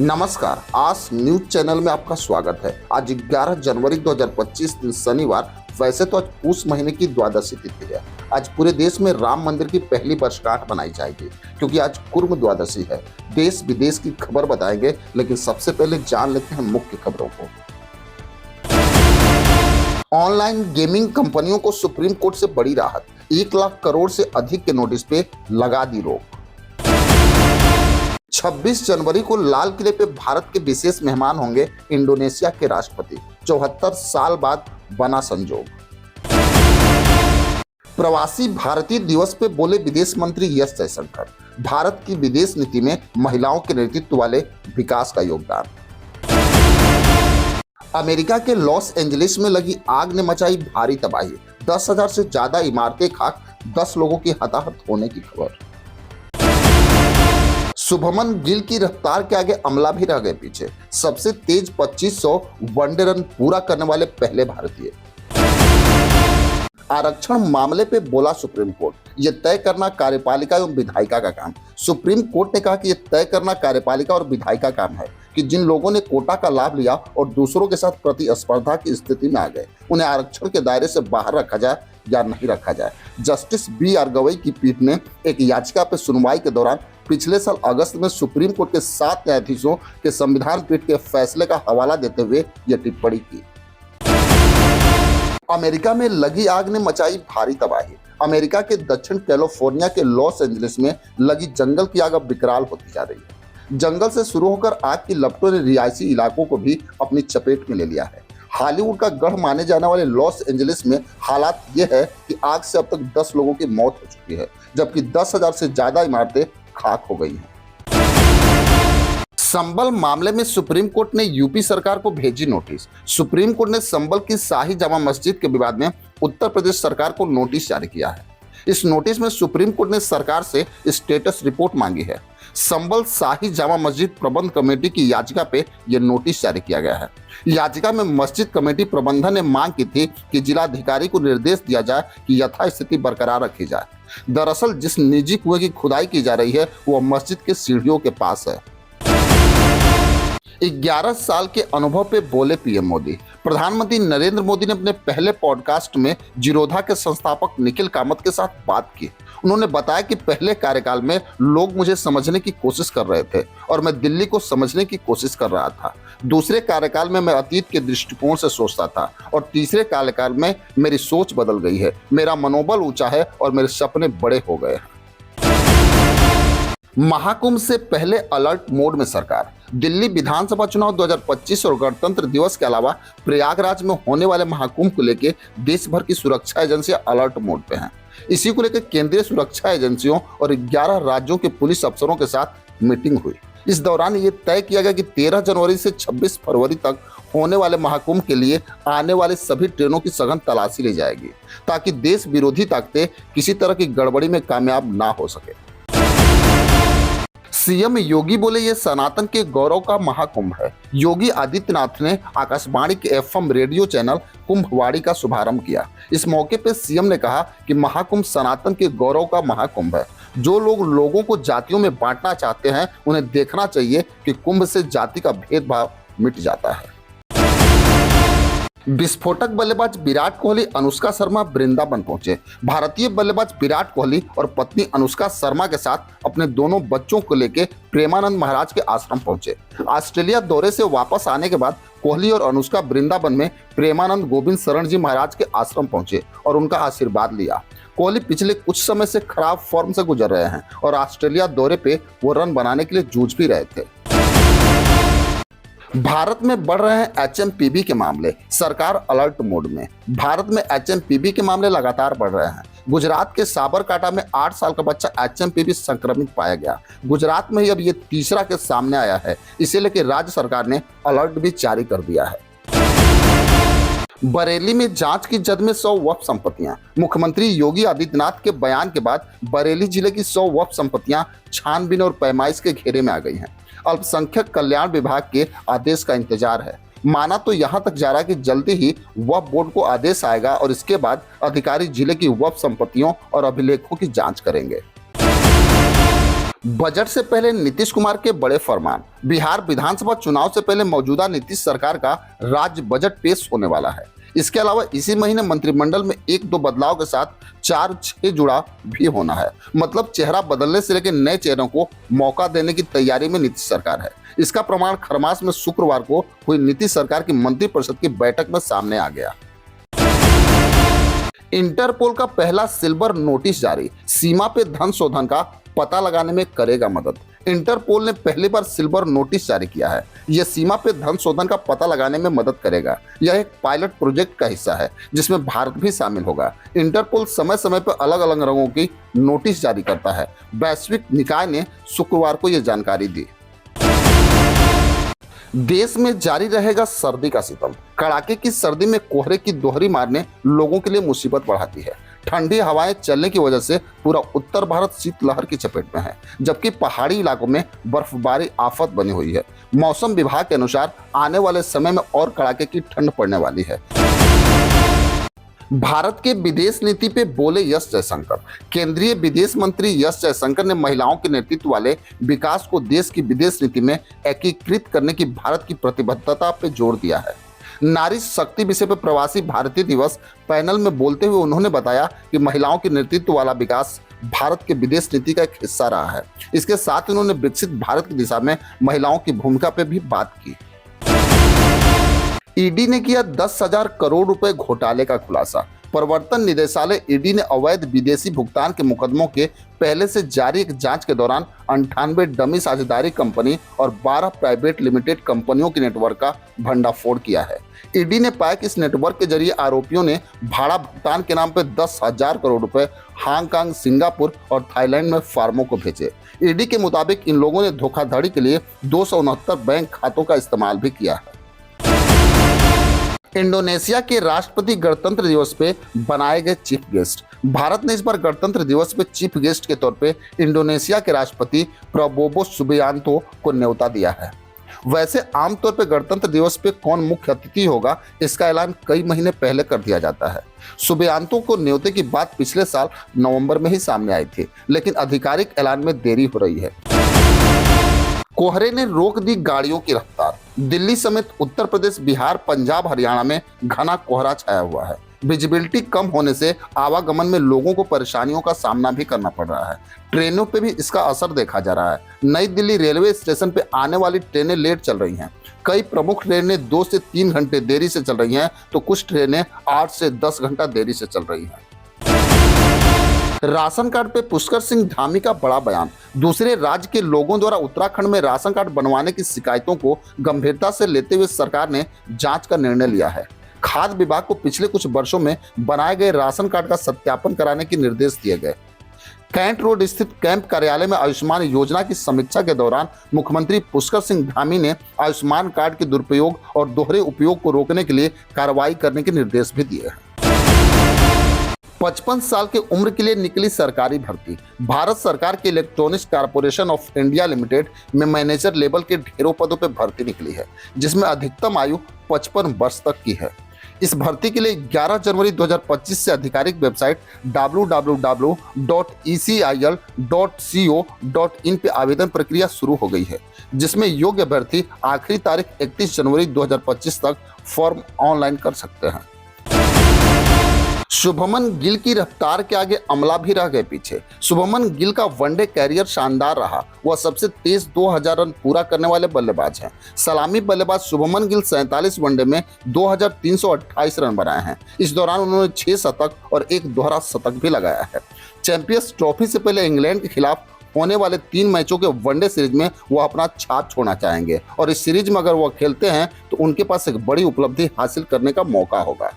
नमस्कार, आज news channel में आपका स्वागत है। आज 11 जनवरी 2025 दिन शनिवार। वैसे तो आज पूस महीने की द्वादशी तिथि है। आज पूरे देश में राम मंदिर की पहली वर्षगांठ मनाई जाएगी, क्योंकि आज कुर्म द्वादशी है। देश विदेश की खबर बताएंगे, लेकिन सबसे पहले जान लेते हैं मुख्य खबरों को। ऑनलाइन गेमिंग कंपनियों को सुप्रीम कोर्ट से बड़ी राहत, 1 लाख करोड़ से अधिक के नोटिस पे लगा दी रोक। 26 जनवरी को लाल किले पे भारत के विशेष मेहमान होंगे इंडोनेशिया के राष्ट्रपति। 74 साल बाद बना संजोग। प्रवासी भारतीय दिवस पे बोले विदेश मंत्री एस जयशंकर, भारत की विदेश नीति में महिलाओं के नेतृत्व वाले विकास का योगदान। अमेरिका के लॉस एंजलिस में लगी आग ने मचाई भारी तबाही, 10,000 से ज्यादा इमारतें खाक, 10 लोगों की हताहत होने की खबर। शुभमन गिल की रफ्तार के आगे अमला भी रह गए पीछे, सबसे तेज 2500 वनडे रन पूरा करने वाले पहले भारतीय। आरक्षण मामले पे बोला सुप्रीम कोर्ट, यह तय करना कार्यपालिका एवं विधायिका का काम। सुप्रीम कोर्ट ने कहा कि यह तय करना कार्यपालिका और विधायिका का काम है कि जिन लोगों ने कोटा का लाभ लिया और दूसरों के साथ प्रतिस्पर्धा की स्थिति में आ गए, उन्हें आरक्षण के दायरे से बाहर रखा जाए या नहीं रखा जाए। Justice B R. गवई की पीठ ने एक याचिका पर सुनवाई के दौरान पिछले साल अगस्त में सुप्रीम कोर्ट के 7 न्यायाधीशों के संविधान पीठ के फैसले का हवाला देते हुए यह टिप्पणी की। अमेरिका में लगी आग ने मचाई भारी तबाही। अमेरिका के दक्षिण कैलिफोर्निया के लॉस एंजलिस में लगी जंगल की आग अब विकराल होती जा रही है। जंगल से शुरू होकर आग की लपटों ने रिहायशी इलाकों को भी अपनी चपेट में ले लिया है। हॉलीवुड का गढ़ माने जाने वाले लॉस एंजलिस में हालात ये है कि आग से अब तक 10 लोगों की मौत हो चुकी है, जबकि 10,000 से ज्यादा इमारतें खाक हो गई हैं। संबल मामले में सुप्रीम कोर्ट ने यूपी सरकार को भेजी नोटिस। सुप्रीम कोर्ट ने संबल की शाही जामा मस्जिद के विवाद में उत्तर प्रदेश सरकार को नोटिस जारी किया है। इस नोटिस में सुप्रीम कोर्ट ने सरकार से स्टेटस रिपोर्ट मांगी है। संबल शाही जामा मस्जिद प्रबंध कमेटी की याचिका पे यह नोटिस जारी किया गया है। याचिका में मस्जिद कमेटी प्रबंधन ने मांग की थी कि जिलाधिकारी को निर्देश दिया जाए कि यथास्थिति बरकरार रखी जाए। दरअसल जिस निजी कुएं की खुदाई की जा रही है वह मस्जिद के सीढ़ियों के पास है। 11 साल के अनुभव पे बोले पीएम मोदी। प्रधानमंत्री नरेंद्र मोदी ने अपने पहले पॉडकास्ट में जीरोधा के संस्थापक निखिल कामत के साथ बात की। उन्होंने बताया कि पहले कार्यकाल में लोग मुझे समझने की कोशिश कर रहे थे और मैं दिल्ली को समझने की कोशिश कर रहा था। दूसरे कार्यकाल में मैं अतीत के दृष्टिकोण से सोचता था और तीसरे कार्यकाल में मेरी सोच बदल गई है। मेरा मनोबल ऊंचा है और मेरे सपने बड़े हो गए हैं। महाकुंभ से पहले अलर्ट मोड में सरकार। दिल्ली विधानसभा चुनाव 2025 और गणतंत्र दिवस के अलावा प्रयागराज में होने वाले महाकुंभ को लेकर देश भर की सुरक्षा एजेंसियां अलर्ट मोड पे हैं। इसी को लेकर केंद्रीय सुरक्षा एजेंसियों और 11 राज्यों के पुलिस अफसरों के साथ मीटिंग हुई। इस दौरान ये तय किया गया कि 13 जनवरी से 26 फरवरी तक होने वाले महाकुंभ के लिए आने वाले सभी ट्रेनों की सघन तलाशी ली जाएगी, ताकि देश विरोधी ताकतें किसी तरह की गड़बड़ी में कामयाब ना हो सके। सीएम योगी बोले ये सनातन के गौरव का महाकुंभ है। योगी आदित्यनाथ ने आकाशवाणी के एफएम रेडियो चैनल कुंभवाड़ी का शुभारंभ किया। इस मौके पर सीएम ने कहा कि महाकुंभ सनातन के गौरव का महाकुंभ है। जो लोग लोगों को जातियों में बांटना चाहते हैं, उन्हें देखना चाहिए कि कुंभ से जाति का भेदभाव मिट जाता है। विस्फोटक बल्लेबाज विराट कोहली अनुष्का शर्मा वृंदावन पहुंचे। भारतीय बल्लेबाज विराट कोहली और पत्नी अनुष्का शर्मा के साथ अपने दोनों बच्चों को लेकर प्रेमानंद महाराज के आश्रम पहुंचे। ऑस्ट्रेलिया दौरे से वापस आने के बाद कोहली और अनुष्का वृंदावन में प्रेमानंद गोविंद शरण जी महाराज के आश्रम पहुंचे और उनका आशीर्वाद लिया। कोहली पिछले कुछ समय से खराब फॉर्म से गुजर रहे हैं और ऑस्ट्रेलिया दौरे पे वो रन बनाने के लिए जूझ भी रहे थे। भारत में बढ़ रहे हैं एचएमपीवी के मामले, सरकार अलर्ट मोड में। भारत में एचएमपीवी के मामले लगातार बढ़ रहे हैं। गुजरात के साबरकांठा में 8 साल का बच्चा एचएमपीवी संक्रमित पाया गया। गुजरात में ही अब ये तीसरा केस सामने आया है। इसे लेकर राज्य सरकार ने अलर्ट भी जारी कर दिया है। बरेली में जांच की जद में 100 वक्फ संपत्तियां। मुख्यमंत्री योगी आदित्यनाथ के बयान के बाद बरेली जिले की 100 वक्फ संपत्तियां छानबीन और पैमाइश के घेरे में आ गई हैं। अल्पसंख्यक कल्याण विभाग के आदेश का इंतजार है। माना तो यहां तक जा रहा है कि जल्दी ही वक्फ बोर्ड को आदेश आएगा और इसके बाद अधिकारी जिले की वक्फ संपत्तियों और अभिलेखों की जांच करेंगे। बजट से पहले नीतीश कुमार के बड़े फरमान। बिहार विधानसभा चुनाव से पहले मौजूदा नीतीश सरकार का राज्य बजट पेश होने वाला है। इसके अलावा इसी महीने मंत्रिमंडल में 1-2 बदलाव के साथ 4-6 जुड़ा भी होना है। मतलब चेहरा बदलने से लेकर नए चेहरों को मौका देने की तैयारी में नीतीश सरकार है। इसका प्रमाण खरमास में शुक्रवार को हुई नीतीश सरकार की मंत्रिपरिषद की बैठक में सामने आ गया। इंटरपोल का पहला सिल्वर नोटिस जारी, सीमा पे धन शोधन का पता लगाने में करेगा मदद। इंटरपोल ने पहली बार सिल्वर नोटिस जारी किया है। यह सीमा पे धन शोधन का पता लगाने में मदद करेगा। यह एक पायलट प्रोजेक्ट का हिस्सा है जिसमें भारत भी शामिल होगा। इंटरपोल समय समय पर अलग अलग रंगों की नोटिस जारी करता है। वैश्विक निकाय ने शुक्रवार को यह जानकारी दी। देश में जारी रहेगा सर्दी का सितम। कड़ाके की सर्दी में कोहरे की दोहरी मारने लोगों के लिए मुसीबत बढ़ाती है। ठंडी हवाएं चलने की वजह से पूरा उत्तर भारत शीतलहर की चपेट में है, जबकि पहाड़ी इलाकों में बर्फबारी आफत बनी हुई है। मौसम विभाग के अनुसार आने वाले समय में और कड़ाके की ठंड पड़ने वाली है। भारत के विदेश नीति पे बोले एस जयशंकर। केंद्रीय विदेश मंत्री एस जयशंकर ने महिलाओं के नेतृत्व वाले विकास को देश की विदेश नीति में एकीकृत करने की भारत की प्रतिबद्धता पे जोर दिया है। नारी शक्ति विषय पर प्रवासी भारतीय दिवस पैनल में बोलते हुए उन्होंने बताया कि महिलाओं के नेतृत्व वाला विकास भारत के विदेश नीति का एक हिस्सा रहा है। इसके साथ ही उन्होंने विकसित भारत की दिशा में महिलाओं की भूमिका पर भी बात की। ईडी ने किया 10,000 करोड़ रुपए घोटाले का खुलासा। प्रवर्तन निदेशालय ईडी ने अवैध विदेशी भुगतान के मुकदमों के पहले से जारी एक जांच के दौरान 98 डमी साझेदारी कंपनी और 12 प्राइवेट लिमिटेड कंपनियों के नेटवर्क का भंडाफोड़ किया है। ईडी ने पाया कि इस नेटवर्क के जरिए आरोपियों ने भाड़ा भुगतान के नाम पर 10,000 करोड़ रुपए हांगकांग, सिंगापुर और थाईलैंड में फार्मों को भेजे। ईडी के मुताबिक इन लोगों ने धोखाधड़ी के लिए 269 बैंक खातों का इस्तेमाल भी किया है। इंडोनेशिया के राष्ट्रपति गणतंत्र दिवस पे बनाए गए चीफ गेस्ट। भारत ने इस बार गणतंत्र दिवस पे चीफ गेस्ट के तौर पे इंडोनेशिया के राष्ट्रपति प्रबोवो सुबियांतो को न्योता दिया है। वैसे आमतौर पे गणतंत्र दिवस पे कौन मुख्य अतिथि होगा, इसका ऐलान कई महीने पहले कर दिया जाता है। सुबियांतो को न्योते की बात पिछले साल नवंबर में ही सामने आई थी, लेकिन आधिकारिक ऐलान में देरी हो रही है। कोहरे ने रोक दी गाड़ियों की रफ्तार। दिल्ली समेत उत्तर प्रदेश, बिहार, पंजाब, हरियाणा में घना कोहरा छाया हुआ है। विजिबिलिटी कम होने से आवागमन में लोगों को परेशानियों का सामना भी करना पड़ रहा है। ट्रेनों पे भी इसका असर देखा जा रहा है। नई दिल्ली रेलवे स्टेशन पे आने वाली ट्रेनें लेट चल रही हैं। कई प्रमुख ट्रेनें 2 से 3 घंटे देरी से चल रही हैं, तो कुछ ट्रेनें 8 से 10 घंटा देरी से चल रही हैं। राशन कार्ड पे पुष्कर सिंह धामी का बड़ा बयान। दूसरे राज्य के लोगों द्वारा उत्तराखंड में राशन कार्ड बनवाने की शिकायतों को गंभीरता से लेते हुए सरकार ने जांच का निर्णय लिया है। खाद्य विभाग को पिछले कुछ वर्षों में बनाए गए राशन कार्ड का सत्यापन कराने के निर्देश दिए गए। कैंट रोड स्थित कैंप कार्यालय में आयुष्मान योजना की समीक्षा के दौरान मुख्यमंत्री पुष्कर सिंह धामी ने आयुष्मान कार्ड के दुरुपयोग और दोहरे उपयोग को रोकने के लिए कार्रवाई करने के निर्देश भी दिए हैं। 55 साल की उम्र के लिए निकली सरकारी भर्ती। भारत सरकार के electronics corporation of India limited में मैनेजर लेवल के ढेरों पदों पर भर्ती निकली है, जिसमें अधिकतम आयु 55 वर्ष तक की है। इस भर्ती के लिए 11 जनवरी 2025 से आधिकारिक वेबसाइट www.ecil.co.in पे आवेदन प्रक्रिया शुरू हो गई है, जिसमें योग्य अभ्यर्थी आखिरी तारीख 31 जनवरी 2025 तक फॉर्म ऑनलाइन कर सकते हैं। शुभमन गिल की रफ्तार के आगे अमला भी रह गए पीछे। शुभमन गिल का वनडे कैरियर शानदार रहा। वह सबसे तेज 2000 रन पूरा करने वाले बल्लेबाज हैं। सलामी बल्लेबाज शुभमन गिल 47 वनडे में 2328 रन बनाए हैं। इस दौरान उन्होंने 6 शतक और 1 दोहरा शतक भी लगाया है। चैंपियंस ट्रॉफी से पहले इंग्लैंड के खिलाफ होने वाले 3 मैचों के वनडे सीरीज में वो अपना छाप छोड़ना चाहेंगे और इस सीरीज में अगर वो खेलते हैं तो उनके पास एक बड़ी उपलब्धि हासिल करने का मौका होगा।